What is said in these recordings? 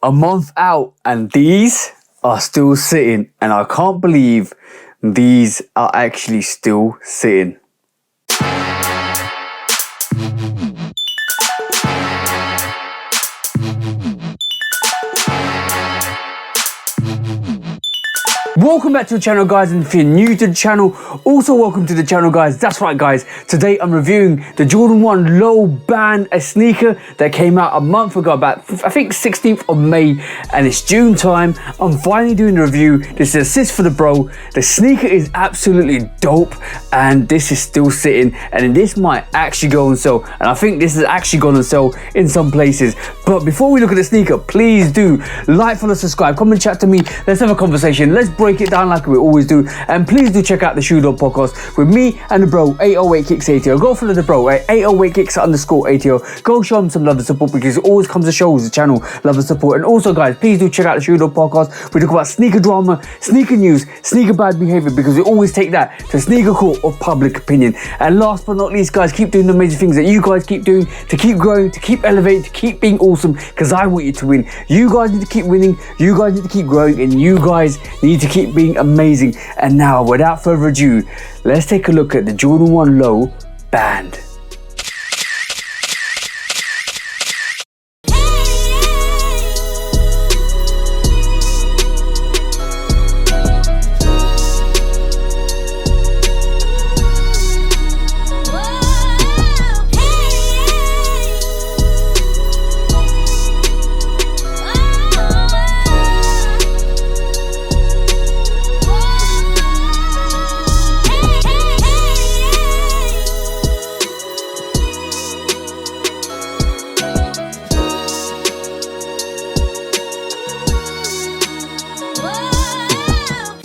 A month out and these are still sitting, and I can't believe these are actually still sitting. Welcome back to the channel, guys, and if you're new to the channel, also welcome to the channel, guys. That's right, guys, today I'm reviewing the Jordan 1 Low Band, a sneaker that came out a month ago, about I think 16th of May, and it's June time. I'm finally doing the review. This is assist for the bro. The sneaker is absolutely dope, and this is still sitting, and this might actually go on sale, and I think this is actually going on sale in some places. But before we look at the sneaker, please do like, follow, subscribe, come and chat to me. Let's have a conversation. Let's break it down like we always do, and please do check out the Shoe Dog podcast with me and the bro 808 Kicks ATO. Go follow the bro at 808 Kicks _ ATO. Go show him some love and support, because it always comes to show the channel love and support. And also, guys, please do check out the Shoe Dog podcast. We talk about sneaker drama, sneaker news, sneaker bad behavior, because we always take that to sneaker court of public opinion. And last but not least, guys, keep doing the amazing things that you guys keep doing to keep growing, to keep elevating, to keep being awesome, because I want you to win. You guys need to keep winning, you guys need to keep growing, and you guys need to keep being amazing. And now, without further ado, let's take a look at the Jordan 1 Low Band.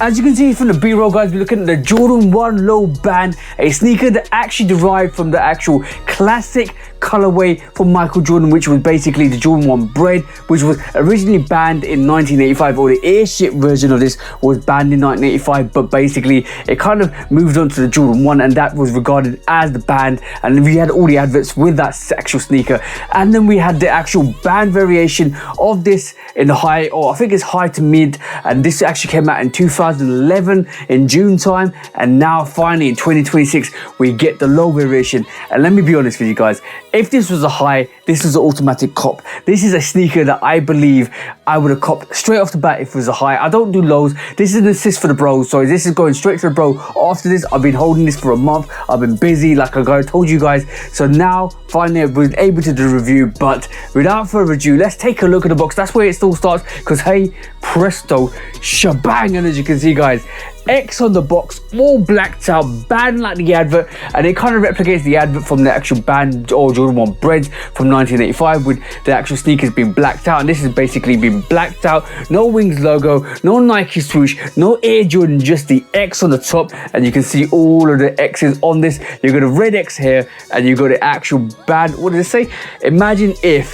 As you can see from the B-roll, guys, we're looking at the Jordan 1 Low Band, a sneaker that actually derived from the actual classic colorway from Michael Jordan, which was basically the Jordan 1 Bread, which was originally banned in 1985, or the airship version of this was banned in 1985, but basically it kind of moved on to the Jordan 1, and that was regarded as the band. And we had all the adverts with that actual sneaker, and then we had the actual band variation of this in the high, or I think it's high to mid, and this actually came out in 2011 in June time, and now finally in 2026 we get the low variation. And let me be honest with you guys, if this was a high, this was an automatic cop. This is a sneaker that I believe I would have copped straight off the bat if it was a high. I don't do lows. This is an assist for the bro, so this is going straight to the bro. After this, I've been holding this for a month. I've been busy, like I told you guys. So now, finally, I've been able to do a review. But without further ado, let's take a look at the box. That's where it still starts, because hey, presto, shebang. And as you can see, guys, X on the box, all blacked out, band like the advert, and it kind of replicates the advert from the actual band or Jordan 1 Breads from 1985, with the actual sneakers being blacked out. And this has basically been blacked out. No Wings logo, no Nike swoosh, no Air Jordan, just the X on the top. And you can see all of the X's on this. You've got a red X here, and you've got the actual band. What did it say? Imagine if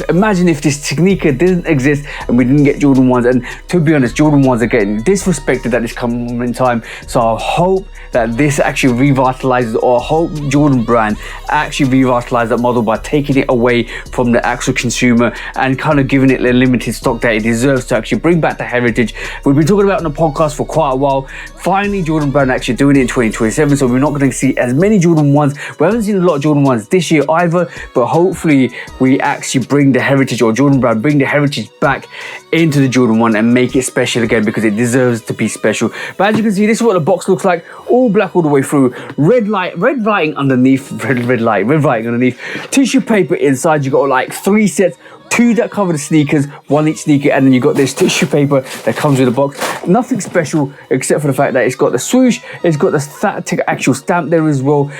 this sneaker didn't exist and we didn't get Jordan 1s. And to be honest, Jordan 1s are getting disrespected at this moment in time. So I hope that this actually revitalizes, or I hope Jordan brand actually revitalizes that model by taking it away from the actual consumer and kind of giving it the limited stock that it deserves to actually bring back the heritage we've been talking about on the podcast for quite a while. Finally, Jordan brand actually doing it in 2027, so we're not going to see as many Jordan 1s. We haven't seen a lot of Jordan 1s this year either, but hopefully we actually bring the heritage, or Jordan brand bring the heritage back into the Jordan 1 and make it special again, because it deserves to be special. But as you can see, this is what the box looks like, all black all the way through, red writing underneath, red writing underneath, tissue paper inside. You got like 3 sets, 2 that cover the sneakers, 1 each sneaker, and then you got this tissue paper that comes with the box. Nothing special except for the fact that it's got the swoosh, it's got the actual stamp there as well.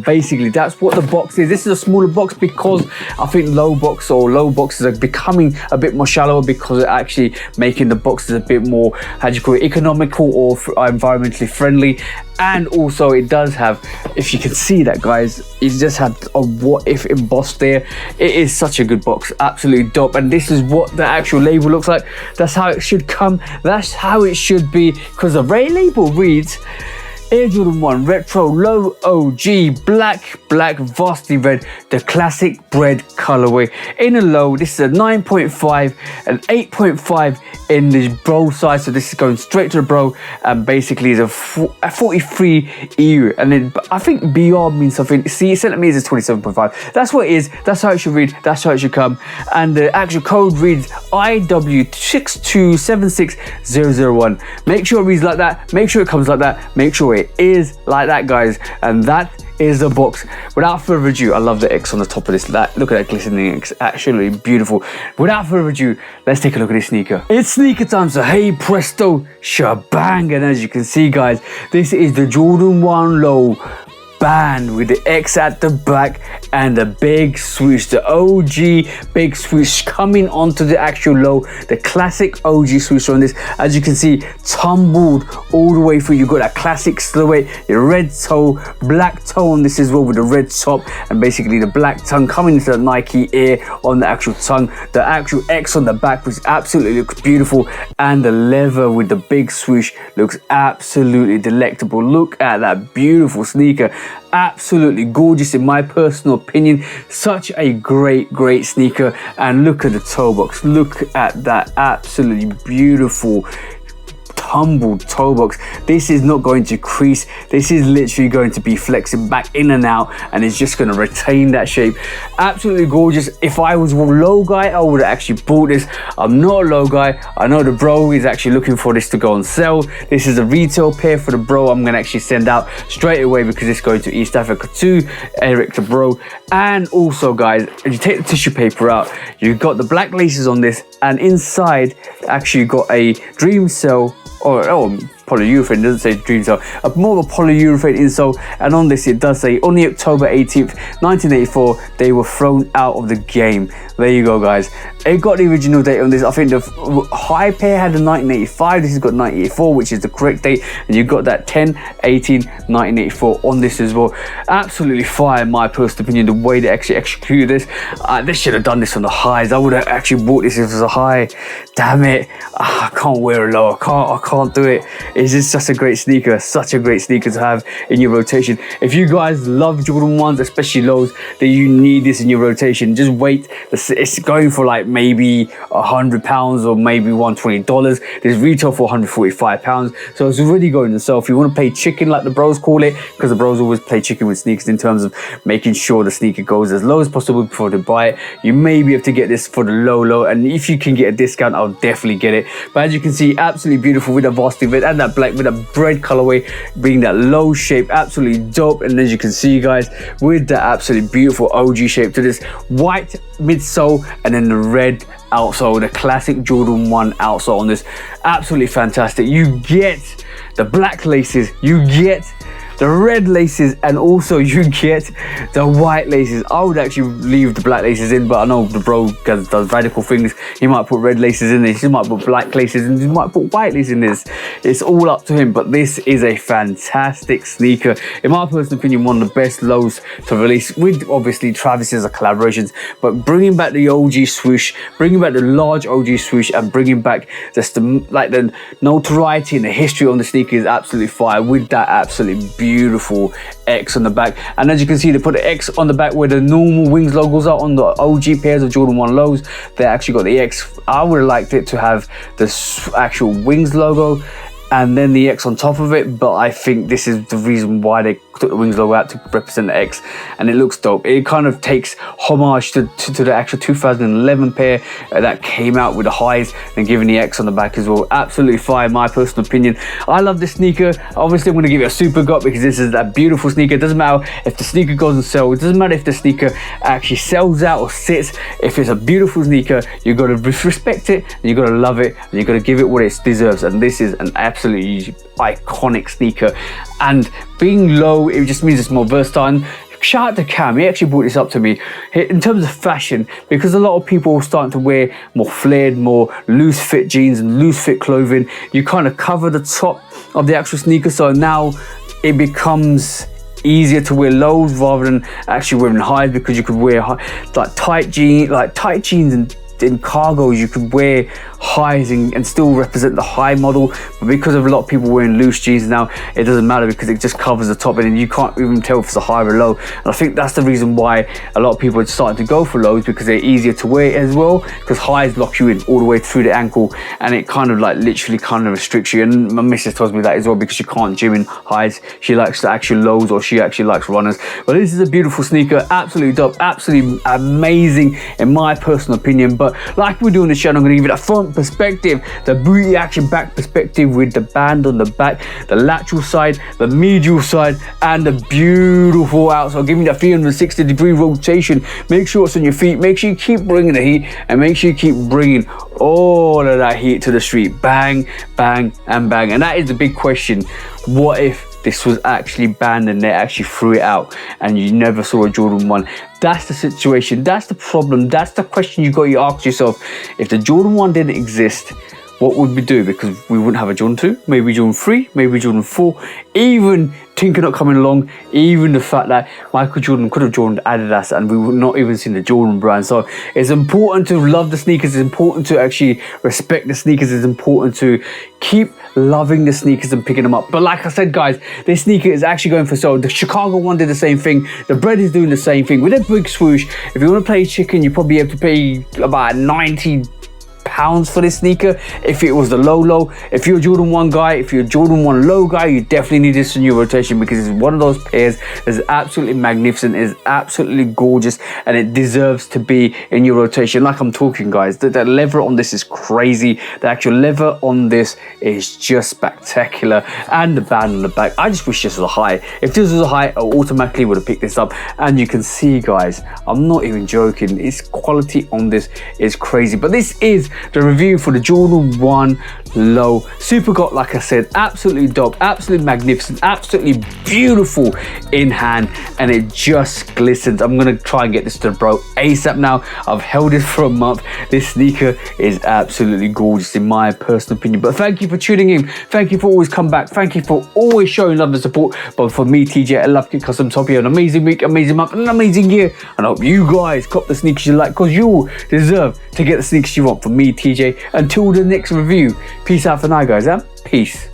Basically, that's what the box is. This is a smaller box because I think low boxes are becoming a bit more shallower, because it's actually making the boxes a bit more, how do you call it, economical or environmentally friendly. And also it does have, if you can see that, guys, it just had a what if embossed there. It is such a good box, absolutely dope. And this is what the actual label looks like. That's how it should come, that's how it should be, because the label reads Air Jordan 1 Retro Low OG Black Varsity Red, the classic bread colorway. In a low, this is a 9.5 and 8.5 in the bro size, so this is going straight to the bro, and basically is a 43 EU, and then I think BR means something. See, centimeters is 27.5. That's what it is. That's how it should read. That's how it should come. And the actual code reads IW6276001. Make sure it reads like that. Make sure it comes like that. Make sure it is like that, guys. And that is the box. Without further ado, I love the X on the top of this. Look at that glistening X, actually beautiful. Without further ado, let's take a look at this sneaker. It's sneaker time, so hey presto shebang. And as you can see, guys, this is the Jordan 1 Low band with the X at the back and the big swoosh, the OG big swoosh coming onto the actual low, the classic OG swoosh on this. As you can see, tumbled all the way through. You got that classic silhouette, your red toe, black toe on this as well with the red top, and basically the black tongue coming into the Nike Air on the actual tongue. The actual X on the back, which absolutely looks beautiful, and the leather with the big swoosh looks absolutely delectable. Look at that beautiful sneaker. Absolutely gorgeous in my personal opinion. Such a great sneaker. And look at the toe box. Look at that absolutely beautiful humbled toe box. This is not going to crease. This is literally going to be flexing back in and out, and it's just going to retain that shape. Absolutely gorgeous. If I was a low guy, I would have actually bought this. I'm not a low guy. I know the bro is actually looking for this to go on sale. This is a retail pair for the bro. I'm going to actually send out straight away because it's going to East Africa to Eric the bro. And also, guys, if you take the tissue paper out, you've got the black laces on this, and inside actually got a dream cell or polyurethane. It doesn't say dream cell, more of a polyurethane insole, and on this it does say on the October 18th 1984 they were thrown out of the game. There you go, guys. It got the original date on this. I think the high pair had the 1985. This has got 1984, which is the correct date, and you got that 10/18/1984 on this as well. Absolutely fire in my personal opinion, the way they actually executed this. They should have done this on the highs. I would have actually bought this if it was a high. Damn it, I can't wear a low. I can't do it. It's just such a great sneaker, such a great sneaker to have in your rotation. If you guys love Jordan 1s, especially lows, then you need this in your rotation. Just wait. It's going for like maybe £100 or maybe $120. This retail for £145, so it's already going to sell. If you want to play chicken, like the bros call it, because the bros always play chicken with sneakers in terms of making sure the sneaker goes as low as possible before they buy it, you may be able to get this for the low, and if you can get a discount, I'll definitely get it. But as you can see, absolutely beautiful with the varsity red and that black with a bread colorway, bringing that low shape, absolutely dope. And as you can see, guys, with that absolutely beautiful OG shape to this white midsole and then the red outsole, the classic Jordan 1 outsole on this, absolutely fantastic. You get the black laces, you get the red laces, and also you get the white laces. I would actually leave the black laces in, but I know the bro does radical things. He might put red laces in this, he might put black laces in, he might put white laces in this. It's all up to him, but this is a fantastic sneaker. In my personal opinion, one of the best lows to release, with obviously Travis's collaborations, but bringing back the OG swoosh, bringing back the large OG swoosh, and bringing back just the notoriety and the history on the sneaker is absolutely fire, with that absolutely beautiful X on the back. And as you can see, they put the X on the back where the normal Wings logos are on the OG pairs of Jordan 1 lows. They actually got the X. I would have liked it to have the actual Wings logo and then the X on top of it, but I think this is the reason why they took the Wings logo out, to represent the X, and it looks dope. It kind of takes homage to the actual 2011 pair that came out with the highs and giving the X on the back as well. Absolutely fire, in my personal opinion. I love this sneaker. Obviously, I'm going to give it a super gut because this is that beautiful sneaker. It doesn't matter if the sneaker goes on sale. It doesn't matter if the sneaker actually sells out or sits. If it's a beautiful sneaker, you got to respect it, and you got to love it, and you got to give it what it deserves. And this is an absolutely iconic sneaker, and being low, it just means it's more versatile. Shout out to Cam, he actually brought this up to me in terms of fashion, because a lot of people are starting to wear more flared, more loose fit jeans and loose fit clothing. You kind of cover the top of the actual sneaker, so now it becomes easier to wear lows rather than actually wearing highs, because you could wear like tight jeans and in cargos, you could wear highs and still represent the high model. But because of a lot of people wearing loose jeans now, it doesn't matter because it just covers the top, and then you can't even tell if it's a high or low. And I think that's the reason why a lot of people are starting to go for lows, because they're easier to wear as well, because highs lock you in all the way through the ankle, and it kind of like literally kind of restricts you. And my missus tells me that as well, because she can't gym in highs. She likes the actual lows, or she actually likes runners. But this is a beautiful sneaker, absolutely dope, absolutely amazing in my personal opinion. But like we do on the channel, I'm going to give it a front perspective, the booty action back perspective with the band on the back, the lateral side, the medial side, and the beautiful outside, giving that 360-degree rotation. Make sure it's on your feet, make sure you keep bringing the heat, and make sure you keep bringing all of that heat to the street. Bang, bang, and bang. And that is the big question. What if this was actually banned and they actually threw it out and you never saw a Jordan 1? That's the situation, that's the problem, that's the question you got to ask yourself. If the Jordan 1 didn't exist, what would we do? Because we wouldn't have a Jordan 2, maybe Jordan 3, maybe Jordan 4, even Tinker not coming along, even the fact that Michael Jordan could have joined Adidas and we would not even seen the Jordan brand. So it's important to love the sneakers, it's important to actually respect the sneakers, it's important to keep loving the sneakers and picking them up. But like I said, guys, this sneaker is actually going for sale. The Chicago one did the same thing, the Bread is doing the same thing with a big swoosh. If you want to play chicken, you probably have to pay about 90 pounds for this sneaker if it was the low. If you're a Jordan 1 guy, if you're a Jordan 1 low guy, you definitely need this in your rotation, because it's one of those pairs that's absolutely magnificent, is absolutely gorgeous, and it deserves to be in your rotation. Like I'm talking, guys, the leather on this is crazy. The actual leather on this is just spectacular, and the band on the back, I just wish this was a high. If this was a high, I automatically would have picked this up. And you can see, guys, I'm not even joking, its quality on this is crazy. But this is the review for the Jordan 1 Low Supergot. Like I said, absolutely dope, absolutely magnificent, absolutely beautiful in hand, and it just glistens. I'm gonna try and get this to the bro ASAP now. I've held it for a month. This sneaker is absolutely gorgeous in my personal opinion. But thank you for tuning in, thank you for always coming back, thank you for always showing love and support. But for me, TJ, I love Kit Custom, top of an amazing week, amazing month, and an amazing year. And I hope you guys cop the sneakers you like, because you deserve to get the sneakers you want. For me, TJ, until the next review, peace out for now, guys. Peace.